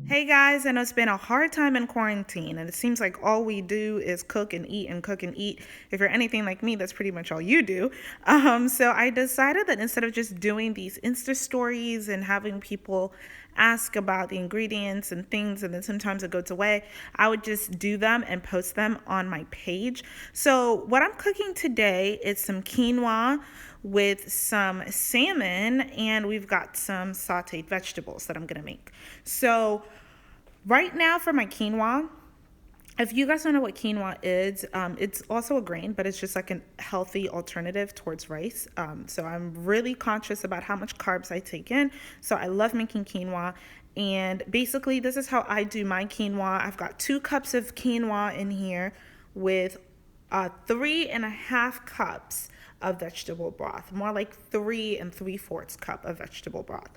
Hey guys, I know it's been a hard time in quarantine, and it seems like all we do is cook and eat and cook and eat. If you're anything like me, that's pretty much all you do. So I decided that instead of just doing these Insta stories and having people ask about the ingredients and things, and then sometimes it goes away, I would just do them and post them on my page. So what I'm cooking today is some quinoa with some salmon, and we've got some sauteed vegetables that I'm gonna make. So right now for my quinoa, if you guys don't know what quinoa is, it's also a grain, but it's just like a healthy alternative towards rice. So I'm really conscious about how much carbs I take in. So I love making quinoa. And basically, this is how I do my quinoa. I've got 2 cups of quinoa in here with 3.5 cups of vegetable broth, more like 3 3/4 cup of vegetable broth,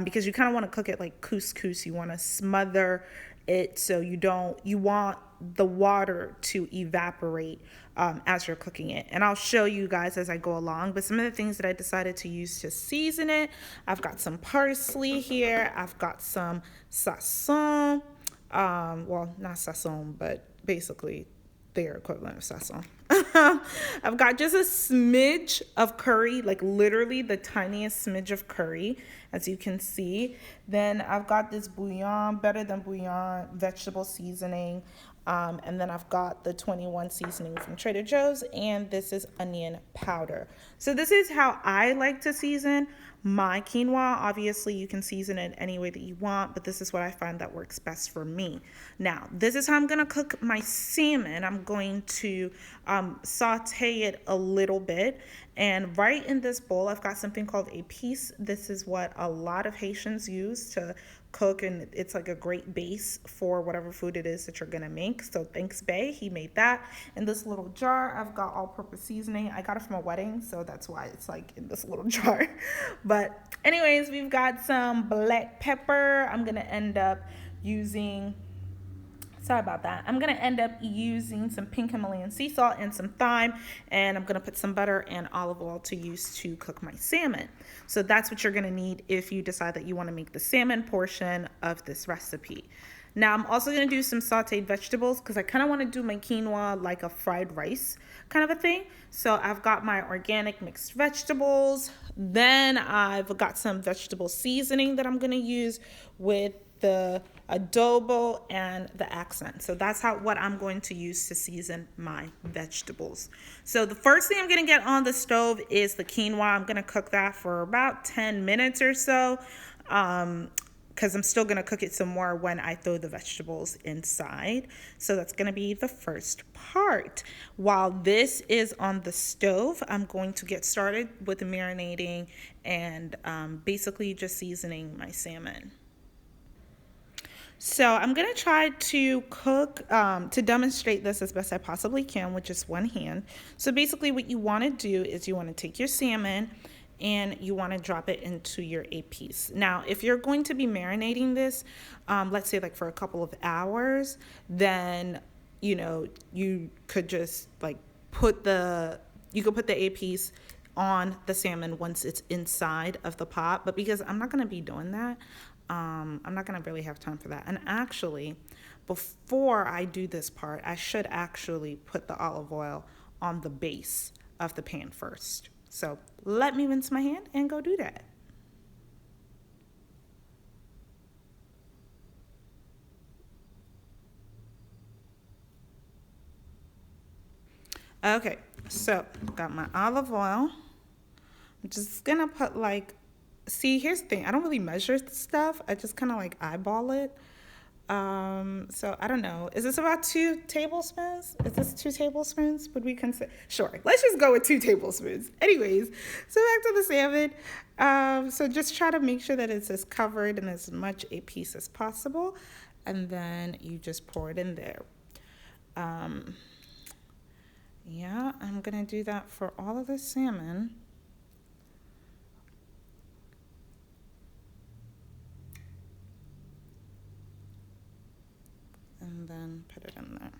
because you kind of want to cook it like couscous. You want to smother it so you want the water to evaporate as you're cooking it. And I'll show you guys as I go along. But some of the things that I decided to use to season it, I've got some parsley here. I've got some sazon. Well, not sazon, but basically their equivalent of sazon. I've got just a smidge of curry, like literally the tiniest smidge of curry, as you can see. Then I've got this bouillon, better than bouillon, vegetable seasoning. And then I've got the 21 seasoning from Trader Joe's, and this is onion powder. So this is how I like to season my quinoa. Obviously, you can season it any way that you want, but this is what I find that works best for me. Now, this is how I'm going to cook my salmon. I'm going to saute it a little bit. And right in this bowl, I've got something called a piece. This is what a lot of Haitians use to cook, and it's like a great base for whatever food it is that you're gonna make. So thanks, Bay, he made that. In this little jar, I've got all-purpose seasoning. I got it from a wedding, so that's why it's like in this little jar. But anyways, we've got some black pepper. I'm gonna end up using Sorry about that. I'm going to end up using some pink Himalayan sea salt and some thyme, and I'm going to put some butter and olive oil to use to cook my salmon. So that's what you're going to need if you decide that you want to make the salmon portion of this recipe. Now, I'm also going to do some sauteed vegetables because I kind of want to do my quinoa like a fried rice kind of a thing. So I've got my organic mixed vegetables. Then I've got some vegetable seasoning that I'm going to use with the adobo and the accent. So that's what I'm going to use to season my vegetables. So the first thing I'm going to get on the stove is the quinoa. I'm going to cook that for about 10 minutes or so, because I'm still going to cook it some more when I throw the vegetables inside. So that's going to be the first part. While this is on the stove, I'm going to get started with the marinating and basically just seasoning my salmon. So I'm going to try to cook, to demonstrate this as best I possibly can with just one hand. So basically what you want to do is you want to take your salmon and you want to drop it into your piece. Now, if you're going to be marinating this, let's say like for a couple of hours, then, you could just like put the piece on the salmon once it's inside of the pot. But because I'm not going to be doing that, I'm not going to really have time for that. And actually, before I do this part, I should actually put the olive oil on the base of the pan first. So let me rinse my hand and go do that. Okay, so got my olive oil. I'm just going to put see, here's the thing. I don't really measure stuff. I just kind of like eyeball it. So I don't know. Is this about 2 tablespoons? Is this 2 tablespoons? Would we consider? Sure. Let's just go with 2 tablespoons. Anyways, so back to the salmon. So just try to make sure that it's as covered in as much a piece as possible. And then you just pour it in there. Yeah, I'm going to do that for all of the salmon. And then put it in there.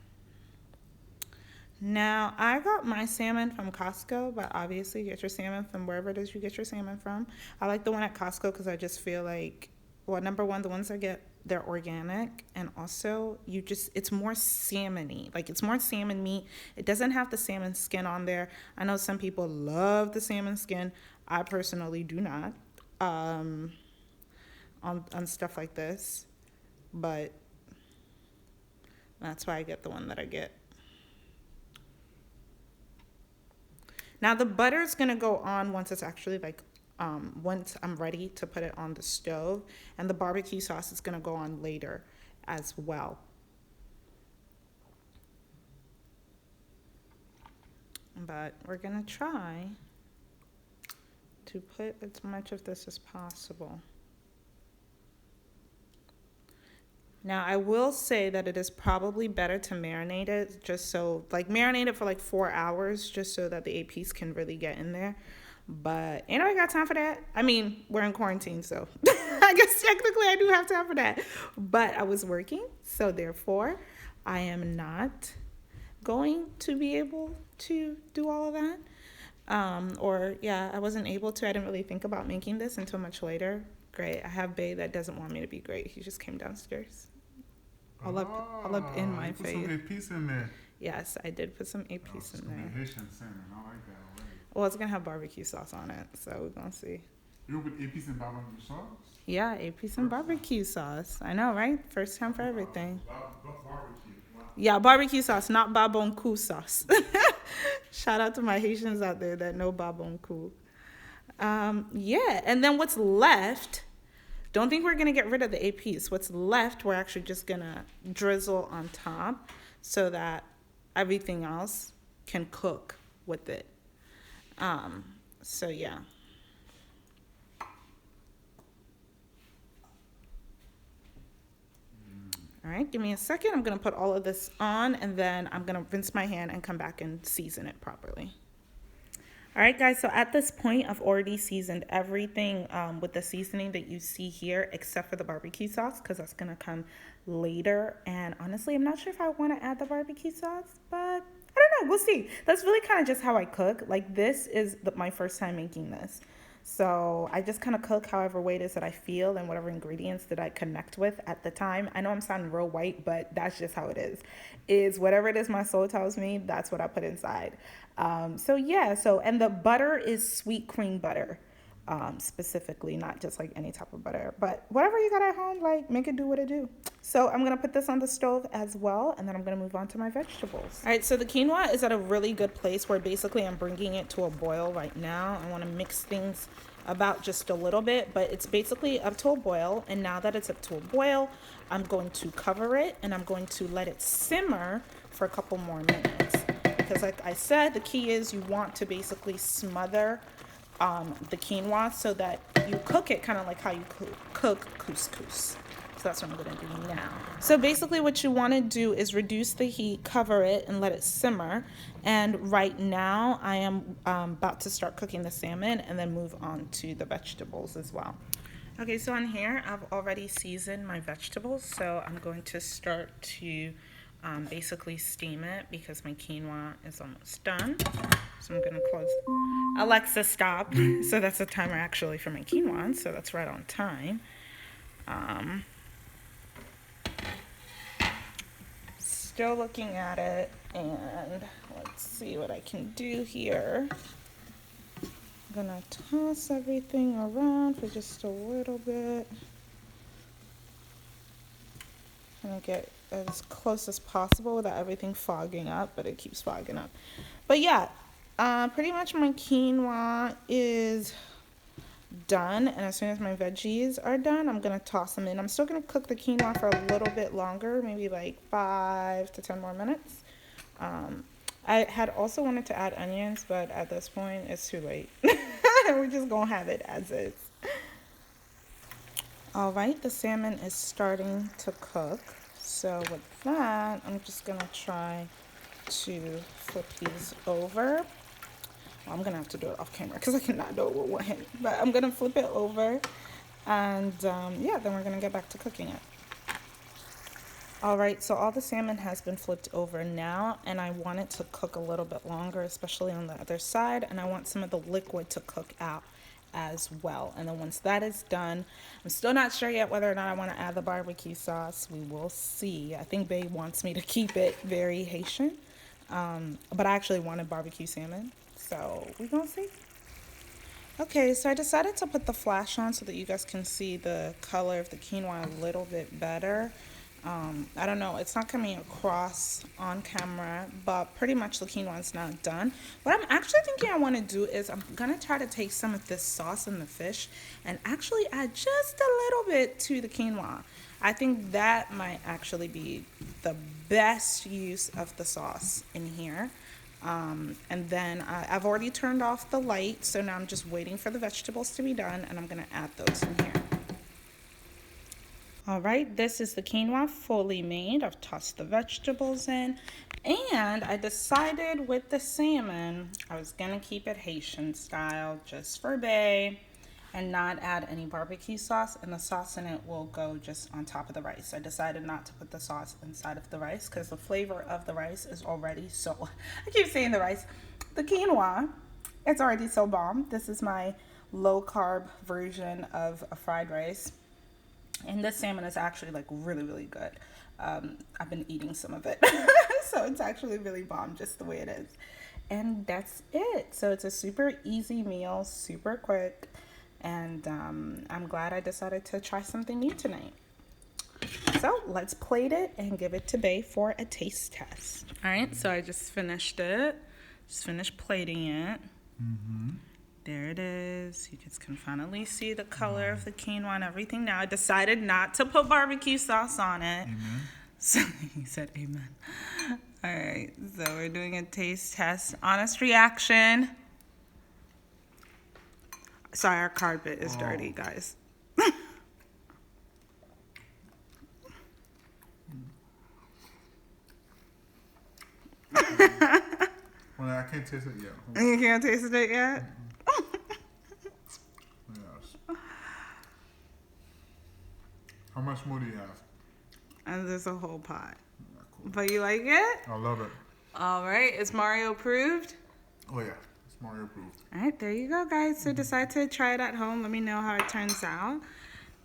Now, I got my salmon from Costco, but obviously get your salmon from wherever it is you get your salmon from. I like the one at Costco because I just feel like, well, number one, the ones I get they're organic, and also it's more salmon-y. Like, it's more salmon meat. It doesn't have the salmon skin on there. I know some people love the salmon skin. I personally do not, on stuff like this, but that's why I get the one that I get. Now the butter is gonna go on once it's actually like, once I'm ready to put it on the stove, and the barbecue sauce is gonna go on later as well. But we're gonna try to put as much of this as possible. Now, I will say that it is probably better to marinate it, just so, like, marinate it for like 4 hours, just so that the APs can really get in there. But ain't nobody got time for that. I mean, we're in quarantine, so I guess technically I do have time for that. But I was working, so therefore I am not going to be able to do all of that. I wasn't able to. I didn't really think about making this until much later. Great. I have Bae that doesn't want me to be great. He just came downstairs. All up in my face. Put some APs in there. Yes, I did put some APs in there. Haitian salmon. I like that already. Well, it's gonna have barbecue sauce on it, so we're gonna see. You put APs in barbecue sauce? Yeah, APs and barbecue sauce. I know, right? First time for everything. Barbecue. Wow. Yeah, barbecue sauce, not babonku sauce. Shout out to my Haitians out there that know babonku. Yeah, and then what's left, don't think we're going to get rid of the APs. What's left, we're actually just going to drizzle on top so that everything else can cook with it. So, yeah. All right, give me a second. I'm going to put all of this on, and then I'm going to rinse my hand and come back and season it properly. All right, guys, so at this point, I've already seasoned everything with the seasoning that you see here, except for the barbecue sauce, because that's going to come later. And honestly, I'm not sure if I want to add the barbecue sauce, but I don't know. We'll see. That's really kind of just how I cook. Like, this is my first time making this. So I just kind of cook however way it is that I feel and whatever ingredients that I connect with at the time. I know I'm sounding real white, but that's just how it is. Is whatever it is my soul tells me, that's what I put inside. And the butter is sweet cream butter, specifically, not just like any type of butter, but whatever you got at home, like, make it do what it do. So I'm going to put this on the stove as well, and then I'm going to move on to my vegetables. All right, so the quinoa is at a really good place where basically I'm bringing it to a boil right now. I want to mix things about just a little bit, but it's basically up to a boil. And now that it's up to a boil, I'm going to cover it and I'm going to let it simmer for a couple more minutes. Because like I said, the key is you want to basically smother the quinoa so that you cook it kind of like how you cook couscous. So that's what I'm going to do now. So basically what you want to do is reduce the heat, cover it, and let it simmer. And right now I am about to start cooking the salmon and then move on to the vegetables as well. Okay, so on here I've already seasoned my vegetables. So I'm going to start to basically steam it because my quinoa is almost done. So I'm going to close. Alexa, stop. So that's the timer actually for my quinoa. So that's right on time. Still looking at it, and let's see what I can do here. I'm gonna toss everything around for just a little bit. I'm gonna get as close as possible without everything fogging up, but it keeps fogging up. But yeah, pretty much my quinoa is done, and as soon as my veggies are done, I'm gonna toss them in. I'm still gonna cook the quinoa for a little bit longer, maybe like 5 to 10 more minutes. I had also wanted to add onions, but at this point it's too late. We're just gonna have it as is. All right, the salmon is starting to cook, so with that I'm just gonna try to flip these over. I'm gonna have to do it off camera because I cannot do it with one hand, but I'm gonna flip it over, and then we're gonna get back to cooking it. All right, so all the salmon has been flipped over now, and I want it to cook a little bit longer, especially on the other side, and I want some of the liquid to cook out as well. And then once that is done, I'm still not sure yet whether or not I want to add the barbecue sauce. We will see. I think Bae wants me to keep it very Haitian, but I actually wanted barbecue salmon, so we're gonna see. Okay, so I decided to put the flash on so that you guys can see the color of the quinoa a little bit better. I don't know, it's not coming across on camera, but pretty much the quinoa is now done. What I'm actually thinking I want to do is I'm going to try to take some of this sauce in the fish and actually add just a little bit to the quinoa. I think that might actually be the best use of the sauce in here. And then I've already turned off the light, so now I'm just waiting for the vegetables to be done, and I'm going to add those in here. All right, this is the quinoa fully made. I've tossed the vegetables in, and I decided with the salmon, I was gonna keep it Haitian style just for Bae and not add any barbecue sauce, and the sauce in it will go just on top of the rice. I decided not to put the sauce inside of the rice because the flavor of the rice is already so, I keep saying the rice, the quinoa, it's already so bomb. This is my low carb version of a fried rice. And this salmon is actually like really, really good. I've been eating some of it. So it's actually really bomb just the way it is. And that's it. So it's a super easy meal, super quick. And I'm glad I decided to try something new tonight. So let's plate it and give it to Bae for a taste test. All right, so I just finished it. Just finished plating it. There it is. You guys can finally see the color of the quinoa and everything now. I decided not to put barbecue sauce on it. Amen. So he said amen. All right, so we're doing a taste test. Honest reaction. Sorry, our carpet is dirty, guys. Well, I can't taste it yet. You can't taste it yet? Yes. How much more do you have? And there's a whole pot. Yeah, cool. But you like it? I love it. All right, is Mario approved? Oh yeah, it's Mario approved. All right, there you go, guys. So decide to try it at home. Let me know how it turns out.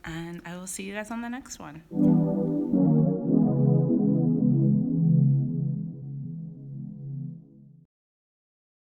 And I will see you guys on the next one.